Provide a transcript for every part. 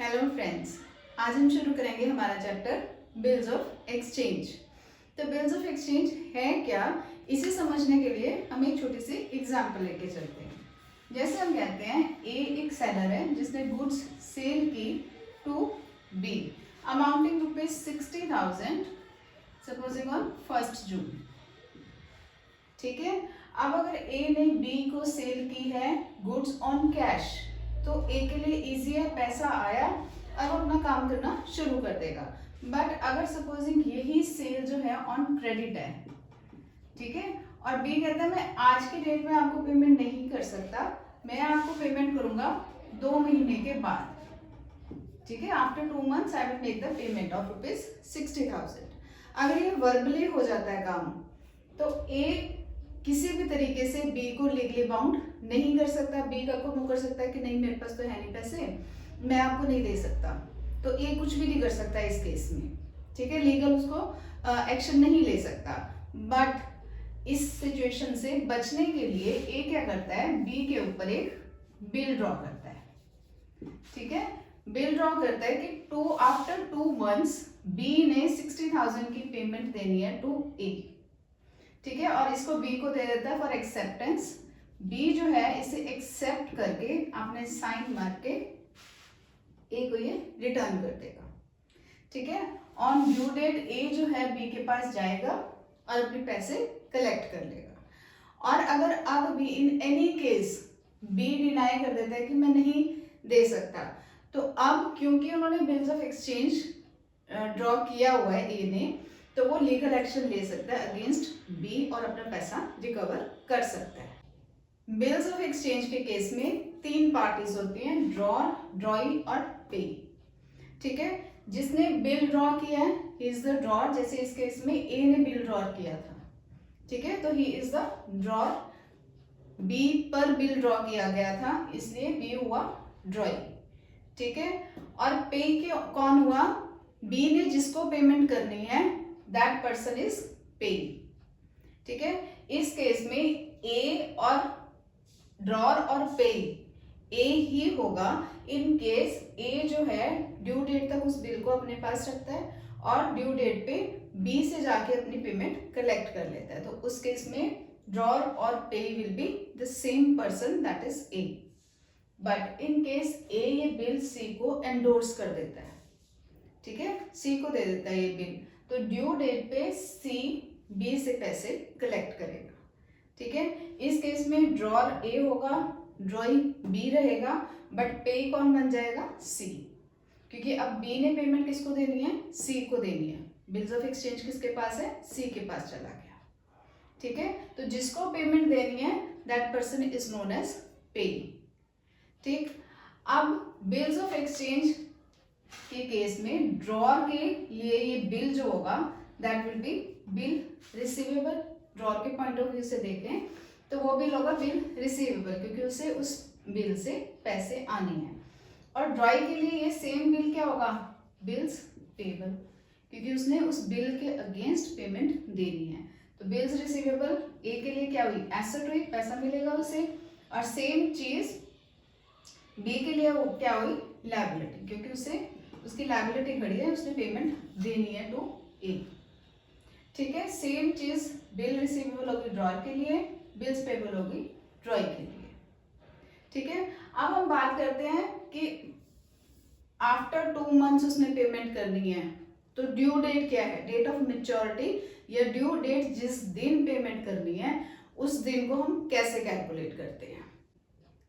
Hello friends, आज हम शुरू करेंगे हमारा चैप्टर बिल्स ऑफ एक्सचेंज। तो बिल्स ऑफ एक्सचेंज है क्या, इसे समझने के लिए हम एक छोटी सी एग्जांपल लेके चलते हैं। जैसे हम कहते हैं ए एक सेलर है जिसने गुड्स सेल की to be amounting ₹60,000 supposing on 1 June. ठीक है, अब अगर ए ने बी को सेल की है गुड्स ऑन कैश तो ए के लिए इजी है, पैसा आया और वो अपना काम करना शुरू कर देगा। बट अगर सपोजिंग यही सेल जो है ऑन क्रेडिट है, ठीक है, और बी कहता है मैं आज के डेट में आपको पेमेंट नहीं कर सकता, मैं आपको पेमेंट करूंगा 2 महीने के बाद। ठीक है, after 2 months I will make the payment of ₹60,000। अगर ये वर्बली हो जाता है काम तो ए किसी भी तरीके से बी को लीगली बाउंड नहीं कर सकता। बी का को कर सकता है कि नहीं मेरे पास तो है नहीं पैसे, मैं आपको नहीं दे सकता, तो ए कुछ भी नहीं कर सकता इस केस में। ठीक है, लीगल उसको एक्शन नहीं ले सकता। बट इस सिचुएशन से बचने के लिए ए क्या करता है, बी के ऊपर एक बिल ड्रॉ करता है। ठीक है, बिल ड्रॉ करता है कि आफ्टर 2 months बी ने 60,000 की पेमेंट देनी है टू ए। ठीक है, और इसको बी को दे देता है फॉर एक्सेप्टेंस। बी जो है इसे एक्सेप्ट करके आपने साइन मार के ए को ये रिटर्न कर देगा। ठीक है, ऑन ड्यू डेट ए जो है बी के पास जाएगा और अपने पैसे कलेक्ट कर लेगा। और अगर अब भी in any case B deny कर देता है कि मैं नहीं दे सकता, तो अब क्योंकि उन्होंने बिल्स ऑफ एक्सचेंज ड्रॉ किया हुआ है ए ने, तो वो लीगल एक्शन ले सकता है अगेंस्ट बी और अपना पैसा रिकवर कर सकता है। बिल्स ऑफ एक्सचेंज के केस में 3 पार्टीज होती हैं, ड्रॉर, ड्रॉई और पे। ठीक है, जिसने बिल ड्रॉ किया है ही इज द ड्रॉर। जैसे इस केस में ए ने बिल ड्रॉ किया था, ठीक है, तो he is the drawer. B पर बिल ड्रॉ किया गया था इसलिए बी हुआ ड्रॉई। ठीक है, और पे के कौन हुआ, बी ने जिसको पेमेंट करनी है दैट पर्सन इज पे। ठीक है, इस केस में ए और ड्रॉर और पे ए ही होगा इन केस ए जो है ड्यू डेट तक उस बिल को अपने पास रखता है और ड्यू डेट पे बी से जाके अपनी पेमेंट कलेक्ट कर लेता है। तो उस केस में ड्रॉर और payee will be the same person that is A. But in case A ये बिल सी को एंडोर्स कर देता है, ठीक है, सी को दे देता है ये बिल, तो ड्यू डेट पे सी बी से पैसे कलेक्ट करेगा। ठीक है, इस केस में ड्रॉर ए होगा, ड्रॉई बी रहेगा, बट पे कौन बन जाएगा, सी, क्योंकि अब बी ने पेमेंट किसको देनी है, सी को देनी है। बिल्स ऑफ एक्सचेंज किसके पास है, सी के पास चला गया। ठीक है, तो जिसको पेमेंट देनी है that person is known as payee. ठीक, अब बिल्स ऑफ एक्सचेंज के केस में ड्रॉर के लिए ये बिल जो होगा that will be bill receivable. Drawer के पॉइंट ऑफ व्यू से देखें तो वो बिल होगा बिल रिसीवेबल, क्योंकि उसे उस बिल से पैसे आने हैं। और ड्रॉई के लिए ये सेम बिल क्या होगा, बिल्स पेबल, क्योंकि उसने उस बिल के अगेंस्ट पेमेंट देनी है। तो बिल्स रिसीवेबल ए के लिए क्या हुई, एसेट हुई, पैसा मिलेगा उसे। और सेम चीज बी के लिए वो क्या हुई, लायबिलिटी, क्योंकि उसे उसकी लायबिलिटी खड़ी है, उसने पेमेंट देनी है टू ए। ठीक है, सेम चीज बिल रिसीवेबल होगी ड्रॉर के लिए, बिल्स पेबल होगी ड्रॉई के लिए। ठीक है, अब हम बात करते हैं कि आफ्टर 2 months उसने पेमेंट करनी है, तो ड्यू डेट क्या है, डेट ऑफ मेच्योरिटी या ड्यू डेट जिस दिन पेमेंट करनी है उस दिन को हम कैसे कैलकुलेट करते हैं।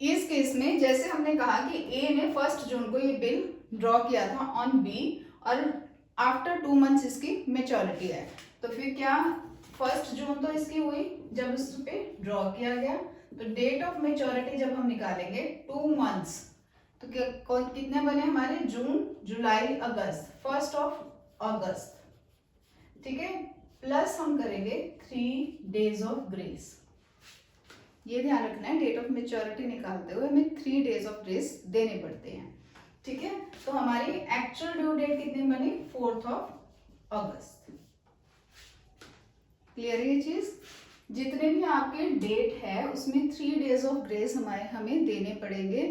इस केस में जैसे हमने कहा कि ए ने 1 जून को ये बिल ड्रॉ किया था ऑन बी और आफ्टर 2 months इसकी मेच्योरिटी है, तो फिर क्या 1 जून तो इसकी हुई जब उस पे ड्रॉ किया गया, तो डेट ऑफ मेच्योरिटी जब हम निकालेंगे 2 months तो कितने बने हमारे, जून, जुलाई, अगस्त, 1 अगस्त। ठीक है, प्लस हम करेंगे 3 days ऑफ ग्रेस। ये ध्यान रखना है, डेट ऑफ मेच्योरिटी निकालते हुए हमें 3 days ऑफ ग्रेस देने पड़ते हैं। ठीक है, तो हमारी एक्चुअल ड्यू डेट कितनी बनी, 4 अगस्त। क्लियर है ये चीज, जितने भी आपके डेट है उसमें 3 days ऑफ ग्रेस हमें देने पड़ेंगे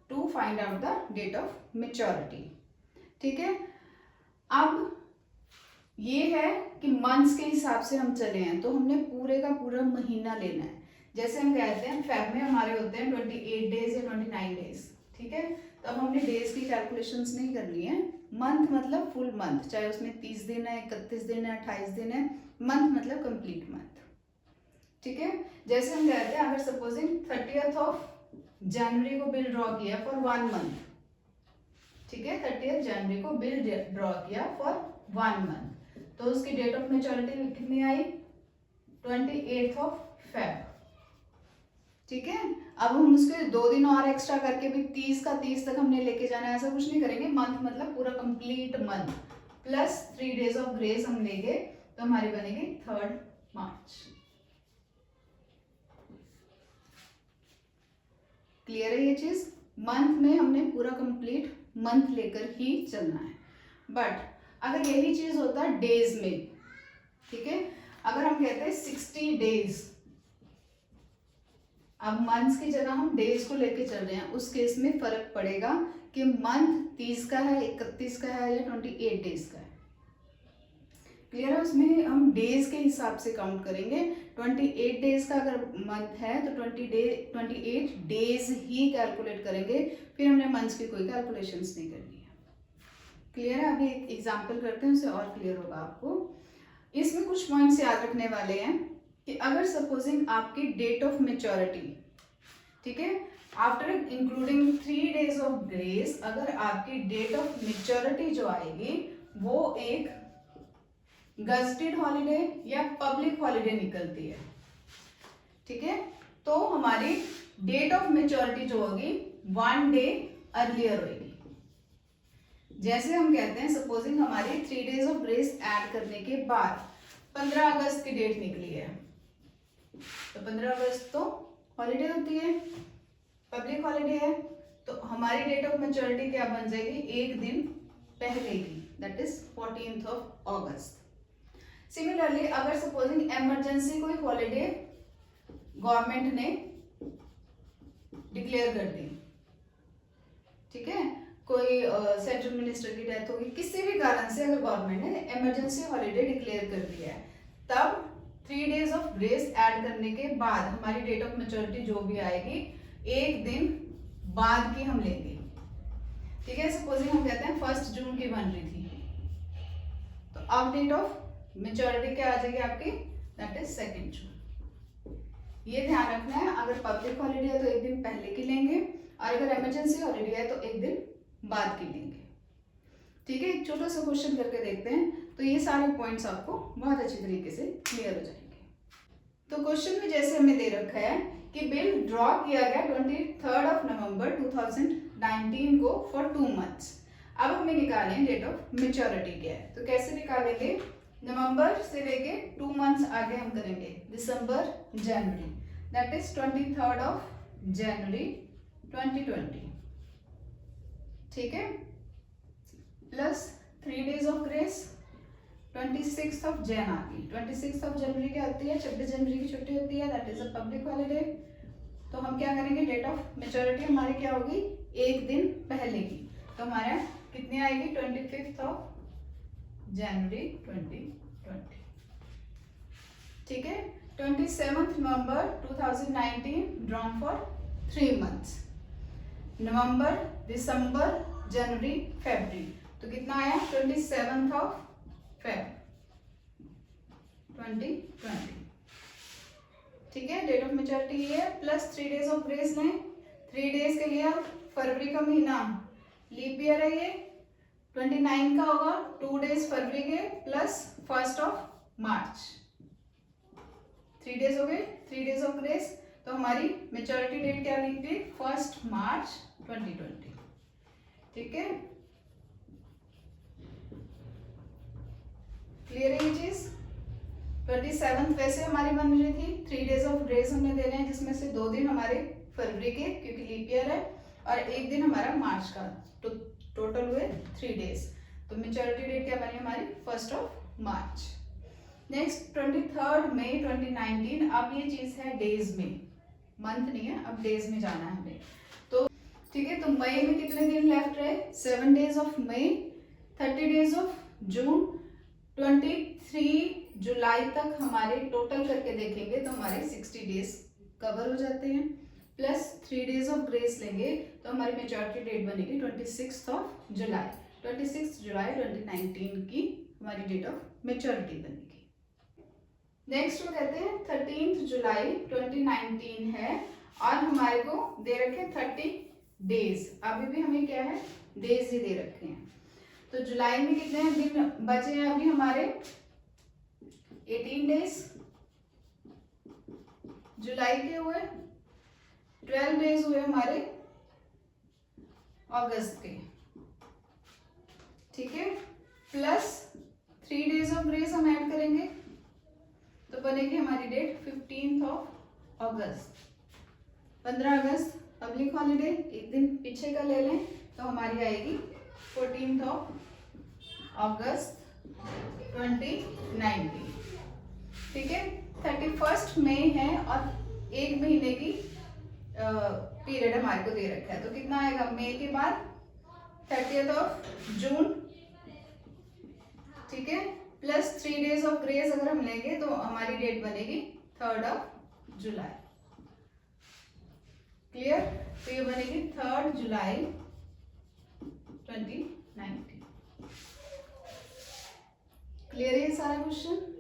to find out the date of maturity. ठीक है, अब ये है कि मंथ्स के हिसाब से हम चले हैं, तो हमने पूरे का पूरा महीना लेना है। जैसे हम कहते हैं फेब में हमारे होते हैं 28 डेज या 29 डेज। ठीक है, तो अब हमने डेज की कैलकुलेशंस नहीं करनी है। मंथ मतलब फुल मंथ, चाहे उसमें 30 दिन है, 31 दिन है, 28 दिन है। मंथ मतलब कंप्लीट मंथ। ठीक है, जैसे हम कहते हैं अगर सपोजिंग 30th ऑफ जनवरी को बिल ड्रॉ किया फॉर 1 मंथ। ठीक है, 30th जनवरी को बिल ड्रॉ किया फॉर 1 मंथ, तो उसकी डेट ऑफ मेच्योरिटी कितनी आई? 28th of Feb. ठीक है, अब हम उसके 2 दिन और एक्स्ट्रा करके भी 30 का 30 तक हमने लेके जाना है, ऐसा कुछ नहीं करेंगे। मंथ मतलब पूरा complete month plus 3 days of grace हम लेंगे, तो हमारी बनेगी 3rd मार्च। क्लियर है ये चीज? मंथ में हमने पूरा कंप्लीट मंथ लेकर ही चलना है। बट अगर यही चीज होता डेज में, ठीक है, अगर हम कहते हैं 60 डेज, अब मंथ्स की जगह हम डेज को लेके चल रहे हैं, उस केस में फर्क पड़ेगा कि मंथ 30 का है, 31 का है या 28 डेज का है। क्लियर है? उसमें हम डेज के हिसाब से काउंट करेंगे। 28 डेज का अगर मंथ है तो 28 डेज ही कैलकुलेट करेंगे, फिर हमने मंथ्स की कोई कैलकुलेशंस नहीं करनी है। क्लियर है? अभी एक एग्जाम्पल करते हैं, उससे और क्लियर होगा आपको। इसमें कुछ पॉइंट्स याद रखने वाले हैं कि अगर सपोजिंग आपकी डेट ऑफ मेच्योरिटी, ठीक है, after including 3 days of grace, अगर आपकी डेट ऑफ मेच्योरिटी जो आएगी वो एक गजटेड हॉलीडे या पब्लिक हॉलीडे निकलती है, ठीक है, तो हमारी डेट ऑफ मेच्योरिटी जो होगी 1 डे अर्लियर होगी। जैसे हम कहते हैं सपोजिंग हमारी 3 डेज ऑफ ग्रेस ऐड करने के बाद 15 अगस्त की डेट निकली है, तो 15 अगस्त तो हॉलीडे होती है, पब्लिक हॉलीडे है, तो हमारी डेट ऑफ मेच्योरिटी क्या बन जाएगी? एक दिन पहले की, that is 14th of August. Similarly अगर सपोजिंग इमरजेंसी कोई हॉलीडे गवर्नमेंट ने डिक्लेयर कर दी, ठीक है, कोई सेंट्रल मिनिस्टर की डेथ होगी, किसी भी कारण से अगर गवर्नमेंट ने इमरजेंसी हॉलीडे डिक्लेयर कर दिया है, तब 3 डेज ऑफ ग्रेस ऐड करने के बाद हमारी डेट ऑफ मेच्योरिटी जो भी आएगी एक दिन बाद की हम लेंगे। ठीक है, सपोजिंग हम कहते हैं 1 जून की बन रही थी, तो अब डेट ऑफ मेच्योरिटी क्या आ जाएगी आपकी? दैट इज 2 जून। ये ध्यान रखना है, अगर पब्लिक हॉलीडे है तो एक दिन पहले की लेंगे, और अगर इमरजेंसी हॉलीडे है तो एक दिन बाद की लेंगे। ठीक है, एक छोटा सा क्वेश्चन करके देखते हैं, तो ये सारे पॉइंट्स आपको बहुत अच्छी तरीके से क्लियर हो जाएंगे। तो क्वेश्चन में जैसे हमें दे रखा है कि बिल ड्रॉ किया गया 23 ऑफ नवंबर 2019 को फॉर 2 मंथ्स। अब हमें निकालें डेट ऑफ मेच्योरिटी क्या है, तो कैसे निकालेंगे? नवंबर से लेके 2 मंथ्स आगे हम करेंगे, दिसंबर, जनवरी, दैट इज 23 ऑफ जनवरी 2020। ठीक है, plus 3 days of grace, 26 of Jan आ गई। 26 ऑफ जनवरी क्या होती है? 26 जनवरी की छुट्टी होती है, that is a public holiday. तो हम क्या करेंगे? डेट ऑफ मेच्योरिटी हमारी क्या होगी? एक दिन पहले की, तो हमारा कितनी आएगी? 25 ऑफ जनवरी 2020। ठीक है, 27 नवंबर 2019 ड्रॉन फॉर 3 मंथ्स, नवंबर, दिसंबर, जनवरी, फरवरी, तो कितना आया? 27 ऑफ फेब 2020। ठीक है, डेट ऑफ मेच्योरिटी ये है, प्लस 3 डेज ऑफ ग्रेस लें। 3 डेज के लिए फरवरी का महीना लीप ईयर है, ये 29 का होगा, 2 डेज फरवरी के प्लस 1 ऑफ मार्च, 3 डेज हो गए, 3 डेज ऑफ ग्रेस, तो हमारी मेच्योरिटी डेट क्या निकली? 1 मार्च 2020। ठीक है, क्लियर है ये चीज? 27 वैसे हमारी बन रही थी, 3 डेज ऑफ ग्रेस हमने देने हैं, जिसमें से 2 दिन हमारे फरवरी के क्योंकि लीप ईयर है, और 1 दिन हमारा मार्च का, तो टोटल हुए 3 डेज। तो मेच्योरिटी डेट क्या बनी हमारी? 1 ऑफ मार्च। नेक्स्ट 23 मई 2019। अब ये चीज है डेज में, मंथ नहीं है, अब डेज में जाना है हमें। तो ठीक है, तो मई में कितने दिन लेफ्ट रहे? 7 days of May, 30 days of June, 23 जुलाई तक हमारे टोटल करके देखेंगे तो हमारे 60 days कवर हो जाते हैं, प्लस 3 days ऑफ ग्रेस लेंगे तो हमारी मेच्योरिटी डेट बनेगी 26 जुलाई। 26 जुलाई 2019 की हमारी डेट ऑफ मेच्योरिटी बनेगी। नेक्स्ट वो कहते हैं 13 जुलाई 2019 है और हमारे को दे रखे 30 days। अभी भी हमें क्या है, डेज ही दे रखे हैं। तो जुलाई में कितने दिन बचे हैं अभी हमारे? 18 days। जुलाई के हुए 12 days हुए हमारे अगस्त के, ठीक है, प्लस 3 days ऑफ ग्रेस हम ऐड करेंगे तो बनेगी हमारी डेट 15 अगस्त। 15 अगस्त पब्लिक हॉलीडे, एक दिन पीछे का ले लें तो हमारी आएगी 14 अगस्त 2019, ठीक है। 31 मई है और एक महीने की पीरियड हमारे को दे रखा है, तो कितना आएगा मई के बाद? 30 जून, ठीक है, प्लस 3 days ऑफ ग्रेस अगर हम लेंगे तो हमारी डेट बनेगी 3 जुलाई। क्लियर? तो ये बनेगी 3 जुलाई 2019। क्लियर है ये सारा क्वेश्चन?